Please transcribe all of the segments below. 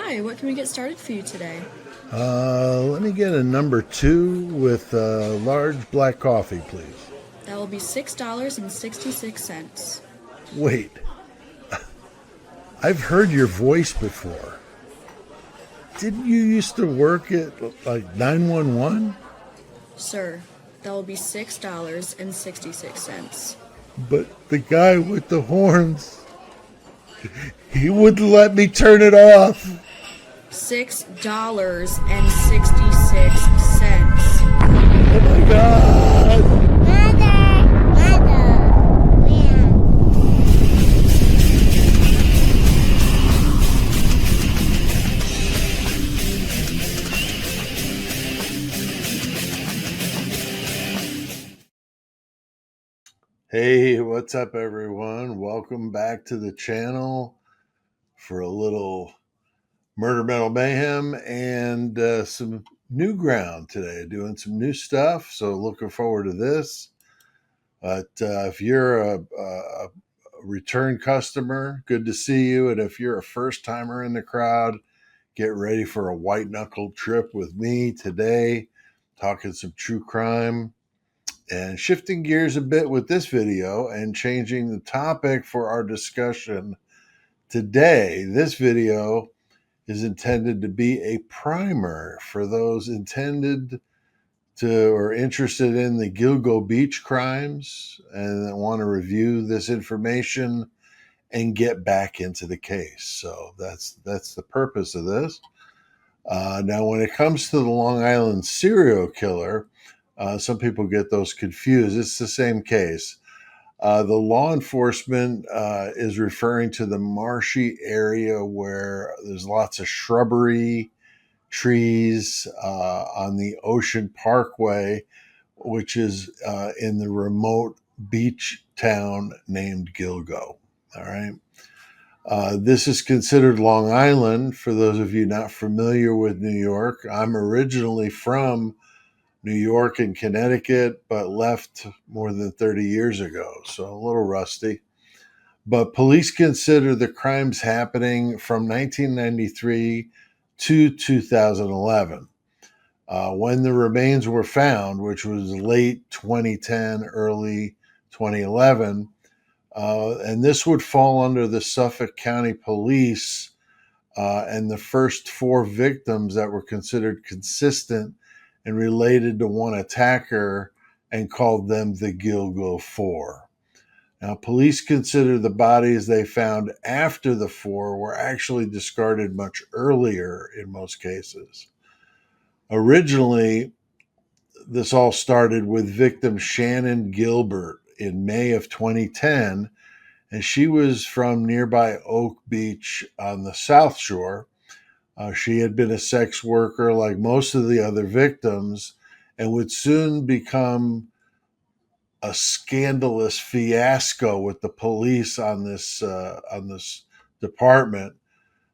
Hi, what can we get started for you today? Let me get a number 2 with a large black coffee, please. That will be $6.66. Wait, I've heard your voice before. Didn't you used to work at like 911? Sir, that will be $6.66. But the guy with the horns, he wouldn't let me turn it off. $6.66. Oh my God. Hey, what's up, everyone? Welcome back to the channel for a little Murder Metal Mayhem and some new ground today, doing some new stuff. So, looking forward to this. But if you're a return customer, good to see you. And if you're a first timer in the crowd, get ready for a white knuckle trip with me today, talking some true crime. And shifting gears a bit with this video and changing the topic for our discussion today. This video is intended to be a primer for those intended to or interested in the GILGO beach crimes and that want to review this information and get back into the case. So that's the purpose of this. Now, when it comes to the Long Island serial killer, some people get those confused. It's the same case. The law enforcement is referring to the marshy area where there's lots of shrubbery, trees on the Ocean Parkway, which is in the remote beach town named GILGO. All right. This is considered Long Island. For those of you not familiar with New York, I'm originally from New York and Connecticut, but left more than 30 years ago, so a little rusty. But police consider the crimes happening from 1993 to 2011. When the remains were found, which was late 2010, early 2011, and this would fall under the Suffolk County Police, and the first 4 victims that were considered consistent and related to one attacker and called them the GILGO 4. Now, police consider the bodies they found after the 4 were actually discarded much earlier in most cases. Originally, this all started with victim Shannon Gilbert in May of 2010, and she was from nearby Oak Beach on the South Shore. She had been a sex worker like most of the other victims and would soon become a scandalous fiasco with the police on this department,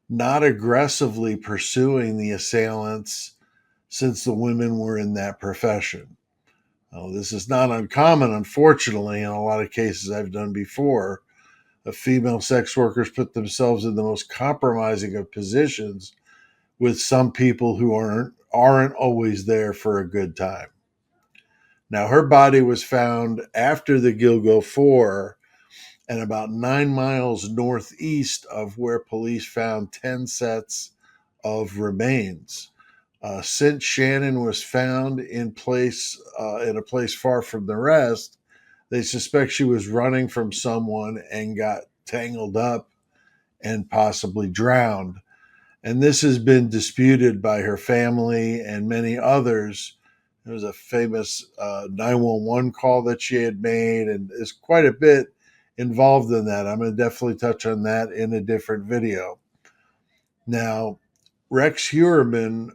not aggressively pursuing the assailants since the women were in that profession. This is not uncommon, unfortunately, in a lot of cases I've done before. Female sex workers put themselves in the most compromising of positions with some people who aren't always there for a good time. Now, her body was found after the GILGO 4 and about 9 miles northeast of where police found 10 sets of remains. Since Shannon was found in a place far from the rest, they suspect she was running from someone and got tangled up and possibly drowned. And this has been disputed by her family and many others. There was a famous 911 call that she had made, and there's quite a bit involved in that. I'm going to definitely touch on that in a different video. Now, Rex Heuermann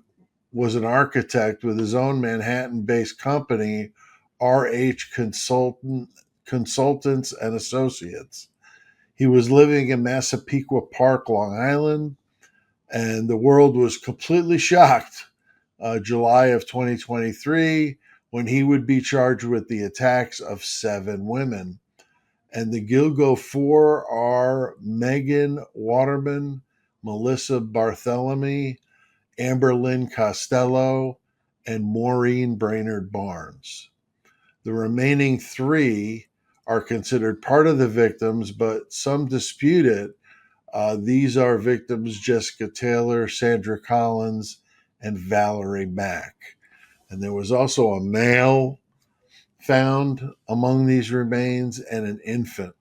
was an architect with his own Manhattan-based company, RH Consultants and Associates. He was living in Massapequa Park, Long Island, and the world was completely shocked July of 2023 when he would be charged with the attacks of 7 women. And the GILGO 4 are Megan Waterman, Melissa Barthelemy, Amber Lynn Costello, and Maureen Brainerd Barnes. The remaining 3 are considered part of the victims, but some dispute it. These are victims Jessica Taylor, Sandra Collins, and Valerie Mack. And there was also a male found among these remains and an infant.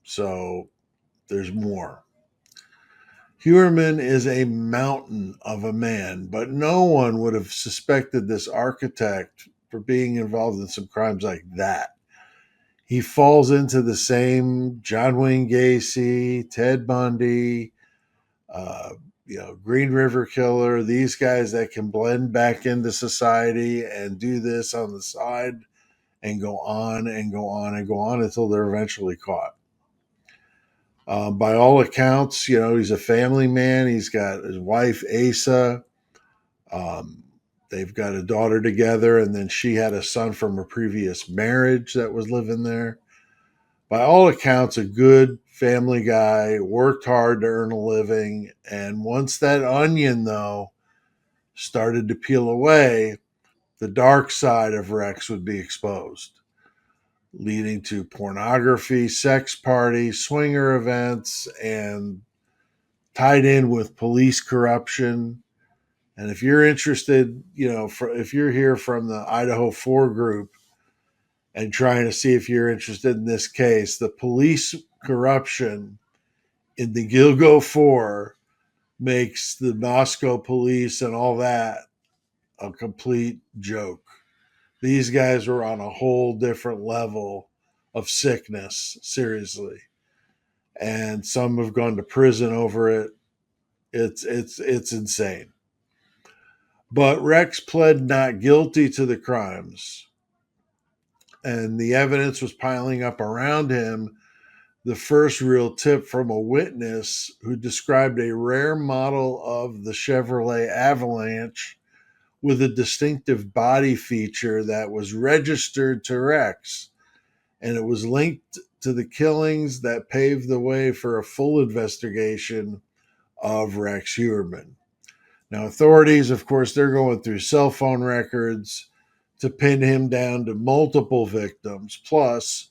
So there's more. Heuermann is a mountain of a man, but no one would have suspected this architect for being involved in some crimes like that. He falls into the same John Wayne Gacy, Ted Bundy, uh, Green River Killer, these guys that can blend back into society and do this on the side and go on and go on and go on until they're eventually caught. By all accounts, he's a family man. He's got his wife, Asa. They've got a daughter together, and then she had a son from a previous marriage that was living there. By all accounts, a good family guy, worked hard to earn a living. And once that onion, though, started to peel away, the dark side of Rex would be exposed, leading to pornography, sex parties, swinger events, and tied in with police corruption. And if you're interested, if you're here from the IDAHO 4 group and trying to see if you're interested in this case, the police corruption in the GILGO 4 makes the Moscow police and all that a complete joke. These guys were on a whole different level of sickness, seriously. And some have gone to prison over it. It's insane. But Rex pled not guilty to the crimes, and the evidence was piling up around him. The first real tip from a witness who described a rare model of the Chevrolet Avalanche with a distinctive body feature that was registered to Rex, and it was linked to the killings that paved the way for a full investigation of Rex Heuermann. Now, authorities, of course, they're going through cell phone records to pin him down to multiple victims, plus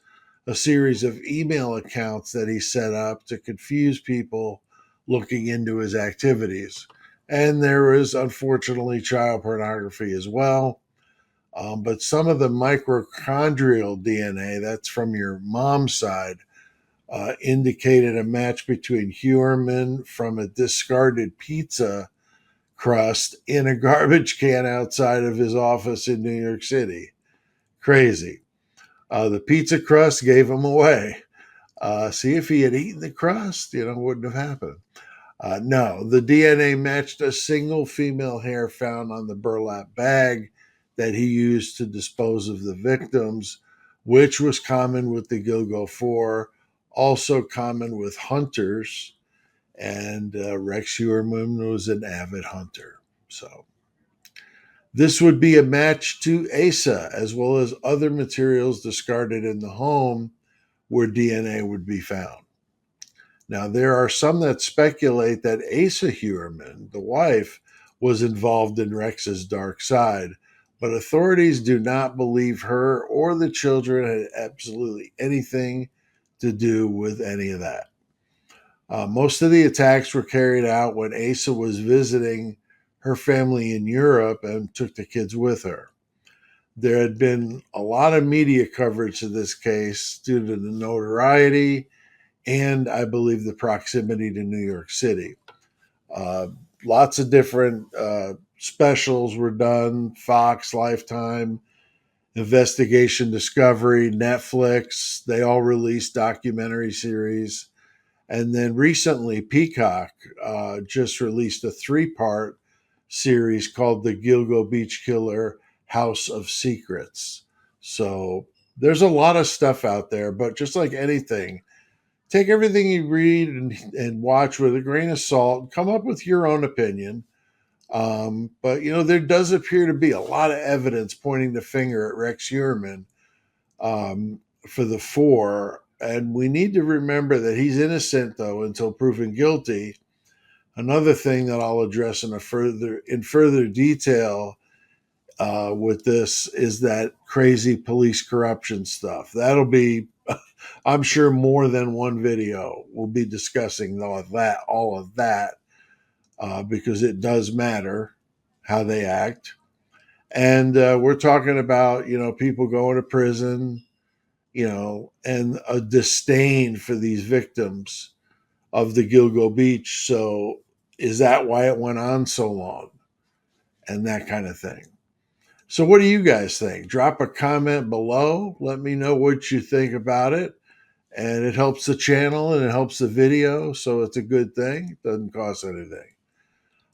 a series of email accounts that he set up to confuse people looking into his activities. And there was, unfortunately, child pornography as well. But some of the mitochondrial DNA, that's from your mom's side, indicated a match between Heuermann from a discarded pizza crust in a garbage can outside of his office in New York City. Crazy. The pizza crust gave him away. See, if he had eaten the crust, wouldn't have happened. No, the DNA matched a single female hair found on the burlap bag that he used to dispose of the victims, which was common with the GILGO 4, also common with hunters, and Rex Heuermann was an avid hunter. So this would be a match to Asa, as well as other materials discarded in the home where DNA would be found. Now, there are some that speculate that Asa Heuermann, the wife, was involved in Rex's dark side, but authorities do not believe her or the children had absolutely anything to do with any of that. Most of the attacks were carried out when Asa was visiting her family in Europe and took the kids with her. There had been a lot of media coverage of this case due to the notoriety and, I believe, the proximity to New York City. Lots of different specials were done: Fox, Lifetime, Investigation Discovery, Netflix. They all released documentary series. And then recently, Peacock just released a 3-part series called The GILGO Beach Killer House of Secrets. So there's a lot of stuff out there, but just like anything, take everything you read and watch with a grain of salt, come up with your own opinion. But, there does appear to be a lot of evidence pointing the finger at Rex Heuermann for the 4. And we need to remember that he's innocent, though, until proven guilty. Another thing that I'll address in further detail with this is that crazy police corruption stuff. That'll be, I'm sure, more than one video. We'll be discussing all of that, because it does matter how they act. And we're talking about, people going to prison, and a disdain for these victims of the GILGO Beach. So is that why it went on so long? And that kind of thing. So what do you guys think? Drop a comment below. Let me know what you think about it. And it helps the channel and it helps the video. So it's a good thing. It doesn't cost anything.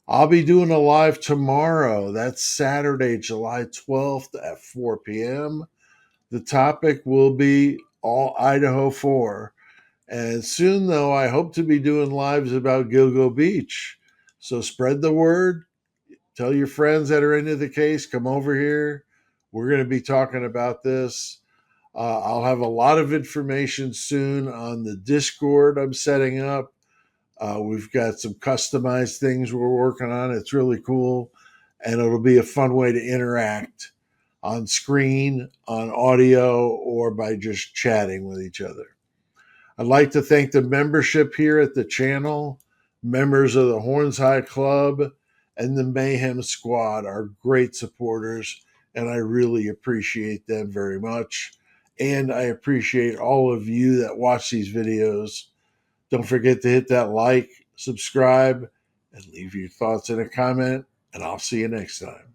I'll be doing a live tomorrow. That's Saturday, July 12th at 4 p.m. The topic will be all Idaho 4. And soon, though, I hope to be doing lives about GILGO Beach. So spread the word. Tell your friends that are into the case, come over here. We're going to be talking about this. I'll have a lot of information soon on the Discord I'm setting up. We've got some customized things we're working on. It's really cool. And it'll be a fun way to interact on screen, on audio, or by just chatting with each other. I'd like to thank the membership here at the channel. Members of the Horns High Club and the Mayhem Squad are great supporters, and I really appreciate them very much. And I appreciate all of you that watch these videos. Don't forget to hit that like, subscribe, and leave your thoughts in a comment, and I'll see you next time.